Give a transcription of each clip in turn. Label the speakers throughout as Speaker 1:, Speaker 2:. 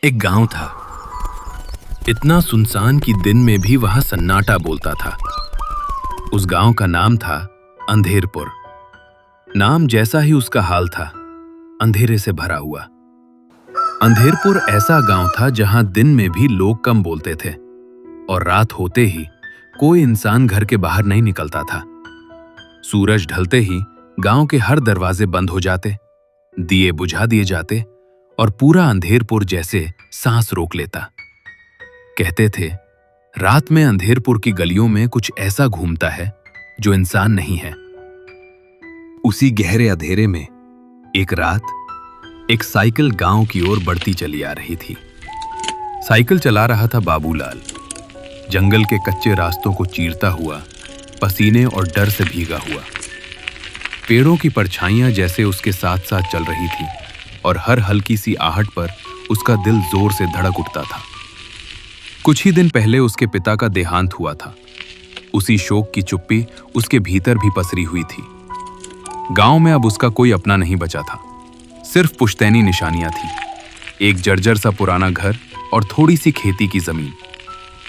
Speaker 1: एक गांव था, इतना सुनसान कि दिन में भी वहां सन्नाटा बोलता था। उस गांव का नाम था अंधेरपुर। नाम जैसा ही उसका हाल था, अंधेरे से भरा हुआ। अंधेरपुर ऐसा गांव था जहां दिन में भी लोग कम बोलते थे और रात होते ही कोई इंसान घर के बाहर नहीं निकलता था। सूरज ढलते ही गांव के हर दरवाजे बंद हो जाते, दिए बुझा दिए जाते और पूरा अंधेरपुर जैसे सांस रोक लेता। कहते थे, रात में अंधेरपुर की गलियों में कुछ ऐसा घूमता है जो इंसान नहीं है। उसी गहरे अंधेरे में एक रात एक साइकिल गांव की ओर बढ़ती चली आ रही थी। साइकिल चला रहा था बाबूलाल, जंगल के कच्चे रास्तों को चीरता हुआ, पसीने और डर से भीगा हुआ। पेड़ों की परछाइयां जैसे उसके साथ साथ चल रही थी और हर हल्की सी आहट पर उसका दिल जोर से धड़क उठता था। कुछ ही दिन पहले उसके पिता का देहांत हुआ था। उसी शोक की चुप्पी उसके भीतर भी पसरी हुई थी। गांव में अब उसका कोई अपना नहीं बचा था, सिर्फ पुश्तैनी निशानियां थी। एक जर्जर सा पुराना घर और थोड़ी सी खेती की जमीन।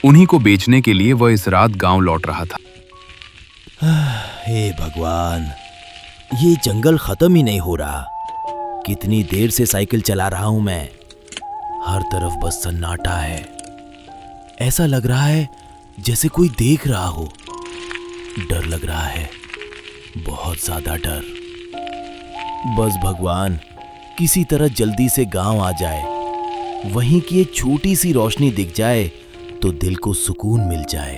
Speaker 1: उन्हीं को बेचने के लिए वह इस रात गांव लौट रहा था।
Speaker 2: हे भगवान, ये जंगल खत्म ही नहीं हो रहा। कितनी देर से साइकिल चला रहा हूं मैं। हर तरफ बस सन्नाटा है। ऐसा लग रहा है जैसे कोई देख रहा हो। डर लग रहा है, बहुत ज्यादा डर। बस भगवान, किसी तरह जल्दी से गांव आ जाए, वहीं की एक छोटी सी रोशनी दिख जाए तो दिल को सुकून मिल जाए।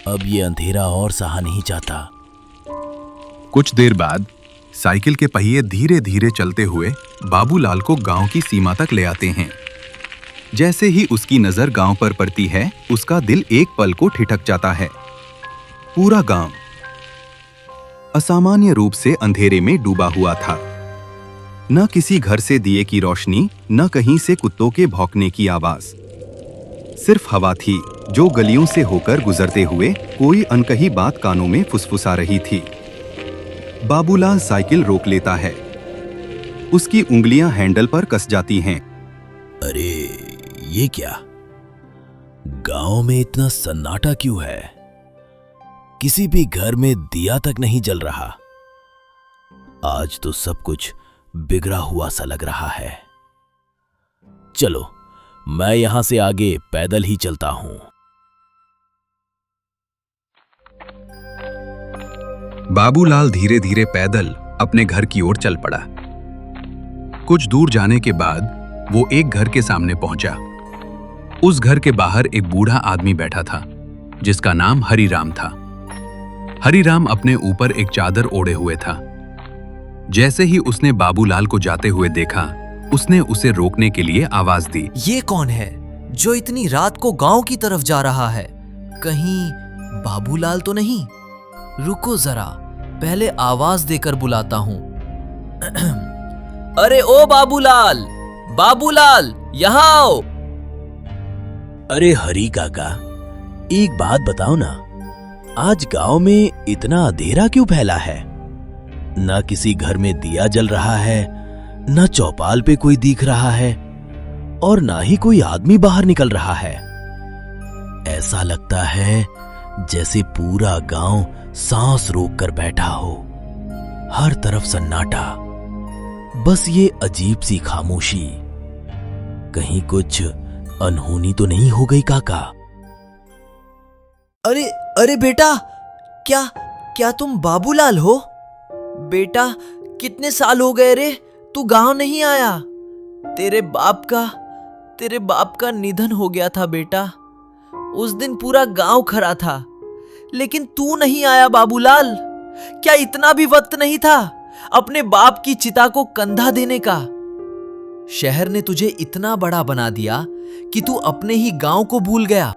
Speaker 2: अब ये अंधेरा और सहा नहीं जाता।
Speaker 1: कुछ देर बाद साइकिल के पहिए धीरे धीरे चलते हुए बाबूलाल को गांव की सीमा तक ले आते हैं। जैसे ही उसकी नजर गांव पर पड़ती है, उसका दिल एक पल को ठिठक जाता है। पूरा गांव असामान्य रूप से अंधेरे में डूबा हुआ था। न किसी घर से दिए की रोशनी, न कहीं से कुत्तों के भौंकने की आवाज। सिर्फ हवा थी जो गलियों से होकर गुजरते हुए कोई अनकही बात कानों में फुसफुसा रही थी। बाबूलाल साइकिल रोक लेता है। उसकी उंगलियां हैंडल पर कस जाती हैं।
Speaker 2: अरे ये क्या? गांव में इतना सन्नाटा क्यों है? किसी भी घर में दिया तक नहीं जल रहा। आज तो सब कुछ बिगड़ा हुआ सा लग रहा है। चलो, मैं यहां से आगे पैदल ही चलता हूं।
Speaker 1: बाबूलाल धीरे धीरे पैदल अपने घर की ओर चल पड़ा। कुछ दूर जाने के बाद वो एक घर के सामने पहुंचा। उस घर के बाहर एक बूढ़ा आदमी बैठा था जिसका नाम हरिराम था। हरिराम अपने ऊपर एक चादर ओढ़े हुए था। जैसे ही उसने बाबूलाल को जाते हुए देखा, उसने उसे रोकने के लिए आवाज दी।
Speaker 3: ये कौन है जो इतनी रात को गांव की तरफ जा रहा है? कहीं बाबूलाल तो नहीं? रुको जरा, पहले आवाज देकर बुलाता हूं। अरे ओ बाबूलाल, बाबूलाल, यहां आओ।
Speaker 2: अरे हरी काका, एक बात बताओ ना, आज गांव में इतना अंधेरा क्यों फैला है? ना किसी घर में दिया जल रहा है, ना चौपाल पे कोई दिख रहा है और ना ही कोई आदमी बाहर निकल रहा है। ऐसा लगता है जैसे पूरा गांव सांस रोक कर बैठा हो। हर तरफ सन्नाटा, बस ये अजीब सी खामोशी। कहीं कुछ अनहोनी तो नहीं हो गई काका?
Speaker 3: अरे अरे बेटा, क्या तुम बाबूलाल हो? बेटा, कितने साल हो गए रे, तू गांव नहीं आया। तेरे बाप का निधन हो गया था बेटा। उस दिन पूरा गांव खड़ा था, लेकिन तू नहीं आया बाबूलाल। क्या इतना भी वक्त नहीं था अपने बाप की चिता को कंधा देने का? शहर ने तुझे इतना बड़ा बना दिया कि तू अपने ही गांव को भूल गया।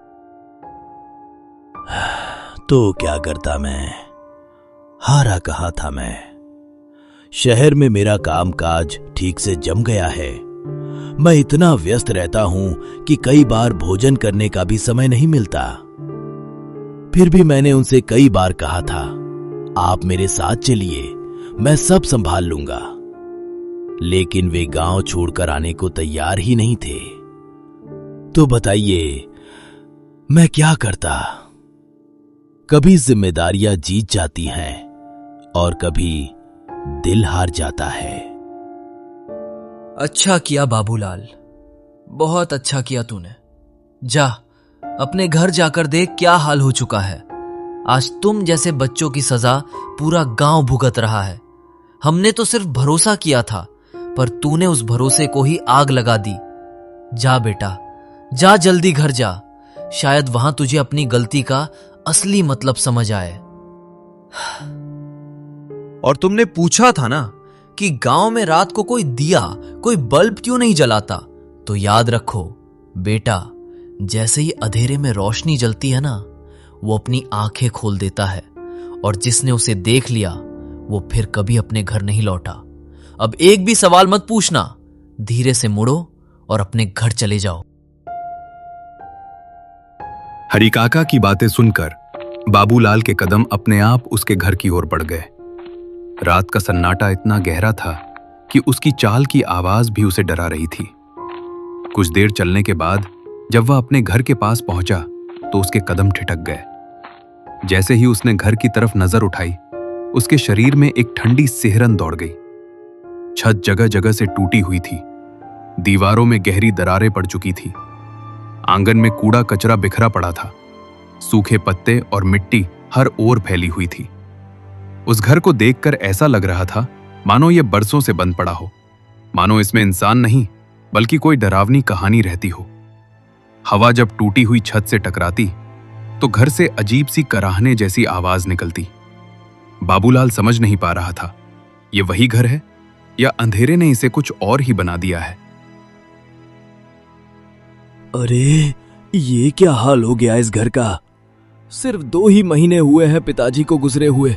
Speaker 2: तो क्या करता मैं, हारा कहा था मैं। शहर में मेरा कामकाज ठीक से जम गया है। मैं इतना व्यस्त रहता हूं कि कई बार भोजन करने का भी समय नहीं मिलता। फिर भी मैंने उनसे कई बार कहा था, आप मेरे साथ चलिए, मैं सब संभाल लूंगा। लेकिन वे गांव छोड़कर आने को तैयार ही नहीं थे। तो बताइए मैं क्या करता? कभी जिम्मेदारियां जीत जाती हैं और कभी दिल हार जाता है।
Speaker 3: अच्छा किया बाबूलाल, बहुत अच्छा किया तूने। जा अपने घर जाकर देख क्या हाल हो चुका है। आज तुम जैसे बच्चों की सजा पूरा गांव भुगत रहा है। हमने तो सिर्फ भरोसा किया था, पर तूने उस भरोसे को ही आग लगा दी। जा बेटा, जा जल्दी घर जा। शायद वहां तुझे अपनी गलती का असली मतलब समझ आए। और तुमने पूछा था ना कि गांव में रात को कोई दिया, कोई बल्ब क्यों नहीं जलाता? तो याद रखो बेटा, जैसे ही अंधेरे में रोशनी जलती है ना, वो अपनी आंखें खोल देता है, और जिसने उसे देख लिया वो फिर कभी अपने घर नहीं लौटा। अब एक भी सवाल मत पूछना, धीरे से मुड़ो और अपने घर चले जाओ।
Speaker 1: हरिकाका की बातें सुनकर बाबूलाल के कदम अपने आप उसके घर की ओर बढ़ गए। रात का सन्नाटा इतना गहरा था कि उसकी चाल की आवाज भी उसे डरा रही थी। कुछ देर चलने के बाद जब वह अपने घर के पास पहुंचा तो उसके कदम ठिठक गए। जैसे ही उसने घर की तरफ नजर उठाई, उसके शरीर में एक ठंडी सिहरन दौड़ गई। छत जगह जगह से टूटी हुई थी, दीवारों में गहरी दरारें पड़ चुकी थी, आंगन में कूड़ा कचरा बिखरा पड़ा था, सूखे पत्ते और मिट्टी हर ओर फैली हुई थी। उस घर को देखकर ऐसा लग रहा था मानो ये बरसों से बंद पड़ा हो, मानो इसमें इंसान नहीं बल्कि कोई डरावनी कहानी रहती हो। हवा जब टूटी हुई छत से टकराती तो घर से अजीब सी कराहने जैसी आवाज निकलती। बाबूलाल समझ नहीं पा रहा था ये वही घर है या अंधेरे ने इसे कुछ और ही बना दिया है।
Speaker 2: अरे ये क्या हाल हो गया इस घर का? सिर्फ 2 ही महीने हुए हैं पिताजी को गुजरे हुए,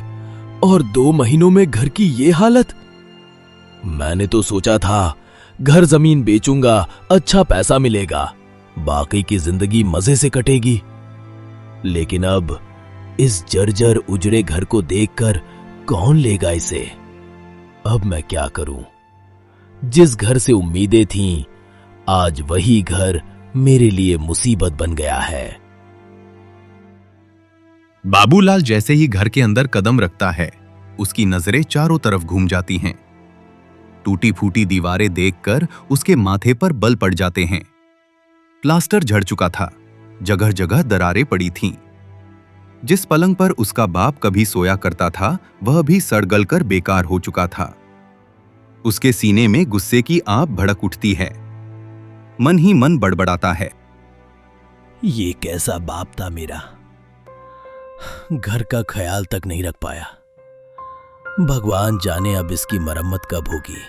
Speaker 2: और 2 महीनों में घर की ये हालत। मैंने तो सोचा था घर जमीन बेचूंगा, अच्छा पैसा मिलेगा, बाकी की जिंदगी मजे से कटेगी। लेकिन अब इस जर्जर उजड़े घर को देखकर कौन लेगा इसे? अब मैं क्या करूं? जिस घर से उम्मीदें थीं, आज वही घर मेरे लिए मुसीबत बन गया है।
Speaker 1: बाबूलाल जैसे ही घर के अंदर कदम रखता है, उसकी नजरें चारों तरफ घूम जाती हैं। टूटी फूटी दीवारें देखकर उसके माथे पर बल पड़ जाते हैं। प्लास्टर झड़ चुका था, जगह जगह दरारें पड़ी थीं। जिस पलंग पर उसका बाप कभी सोया करता था, वह भी सड़गल कर बेकार हो चुका था। उसके सीने में गुस्से की आग भड़क उठती है, मन ही मन बड़बड़ाता है।
Speaker 2: ये कैसा बाप था मेरा, घर का ख्याल तक नहीं रख पाया। भगवान जाने अब इसकी मरम्मत कब होगी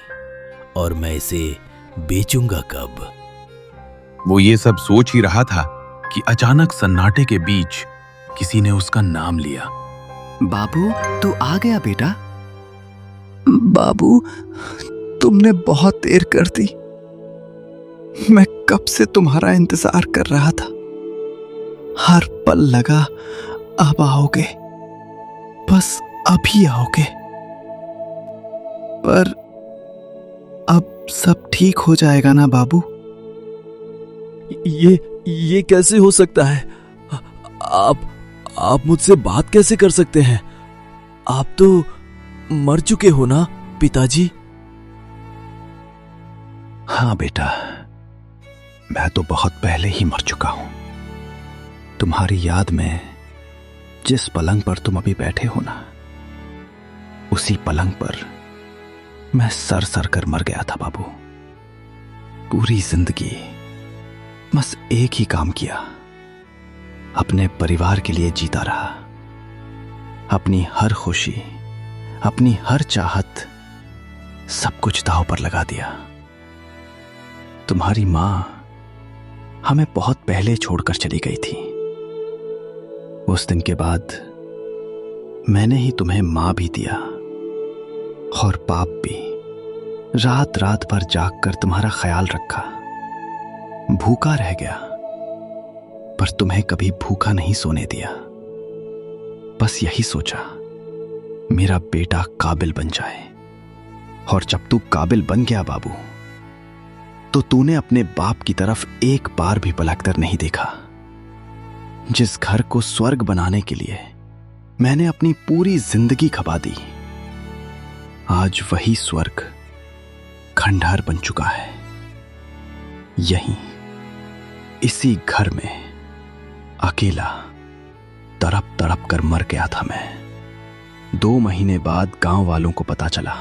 Speaker 2: और मैं इसे बेचूंगा कब।
Speaker 1: वो ये सब सोच ही रहा था कि अचानक सन्नाटे के बीच किसी ने उसका नाम लिया।
Speaker 4: बाबू, तू आ गया बेटा? बाबू, तुमने बहुत देर कर दी। मैं कब से तुम्हारा इंतजार कर रहा था। हर पल लगा अब आओगे, बस अभी आओगे। पर अब सब ठीक हो जाएगा ना बाबू?
Speaker 2: ये कैसे हो सकता है? आप मुझसे बात कैसे कर सकते हैं? आप तो मर चुके हो ना पिताजी?
Speaker 4: हाँ बेटा, मैं तो बहुत पहले ही मर चुका हूं। तुम्हारी याद में जिस पलंग पर तुम अभी बैठे हो ना, उसी पलंग पर मैं सर सर कर मर गया था बाबू। पूरी जिंदगी बस एक ही काम किया, अपने परिवार के लिए जीता रहा। अपनी हर खुशी, अपनी हर चाहत, सब कुछ दांव पर लगा दिया। तुम्हारी मां हमें बहुत पहले छोड़कर चली गई थी। उस दिन के बाद मैंने ही तुम्हें मां भी दिया और बाप भी। रात रात भर जागकर तुम्हारा ख्याल रखा, भूखा रह गया पर तुम्हें कभी भूखा नहीं सोने दिया। बस यही सोचा मेरा बेटा काबिल बन जाए, और जब तू काबिल बन गया बाबू, तो तूने अपने बाप की तरफ एक बार भी पलट कर नहीं देखा। जिस घर को स्वर्ग बनाने के लिए मैंने अपनी पूरी जिंदगी खपा दी, आज वही स्वर्ग खंडहर बन चुका है। यहीं इसी घर में अकेला तड़प तड़प कर मर गया था मैं। 2 महीने बाद गांव वालों को पता चला।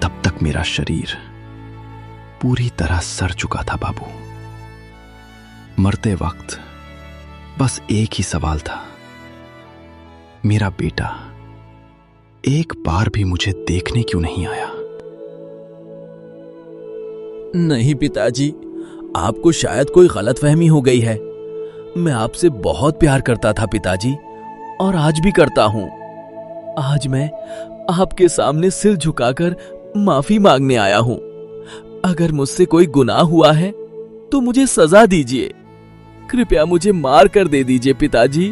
Speaker 4: तब तक मेरा शरीर पूरी तरह सड़ चुका था बाबू। मरते वक्त बस एक ही सवाल था, मेरा बेटा एक बार भी मुझे देखने क्यों नहीं आया?
Speaker 2: नहीं पिताजी, आपको शायद कोई गलतफहमी हो गई है। मैं आपसे बहुत प्यार करता था पिताजी, और आज भी करता हूं। आज मैं आपके सामने सिर झुकाकर माफी मांगने आया हूं। अगर मुझसे कोई गुनाह हुआ है तो मुझे सजा दीजिए। कृपया मुझे मार कर दे दीजिए पिताजी।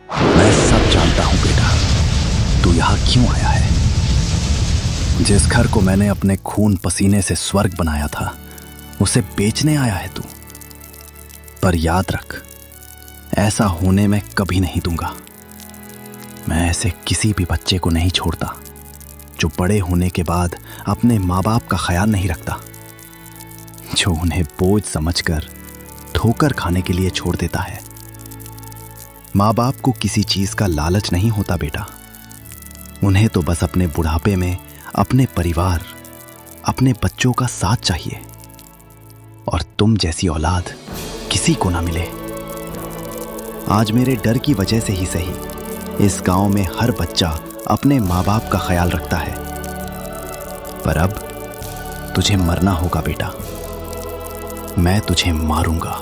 Speaker 4: मैं सब जानता हूं बेटा, तू यहां क्यों आया है। जिस घर को मैंने अपने खून पसीने से स्वर्ग बनाया था, उसे बेचने आया है तू। पर याद रख, ऐसा होने में कभी नहीं दूंगा। मैं ऐसे किसी भी बच्चे को नहीं छोड़ता जो बड़े होने के बाद अपने माँ बाप का ख्याल नहीं रखता, जो उन्हें बोझ समझकर ठोकर खाने के लिए छोड़ देता है। माँ बाप को किसी चीज का लालच नहीं होता बेटा। उन्हें तो बस अपने बुढ़ापे में अपने परिवार, अपने बच्चों का साथ चाहिए। और तुम जैसी औलाद किसी को ना मिले। आज मेरे डर की वजह से ही सही, इस गांव में हर बच्चा अपने माँ बाप का ख्याल रखता है। पर अब तुझे मरना होगा बेटा। मैं तुझे मारूंगा।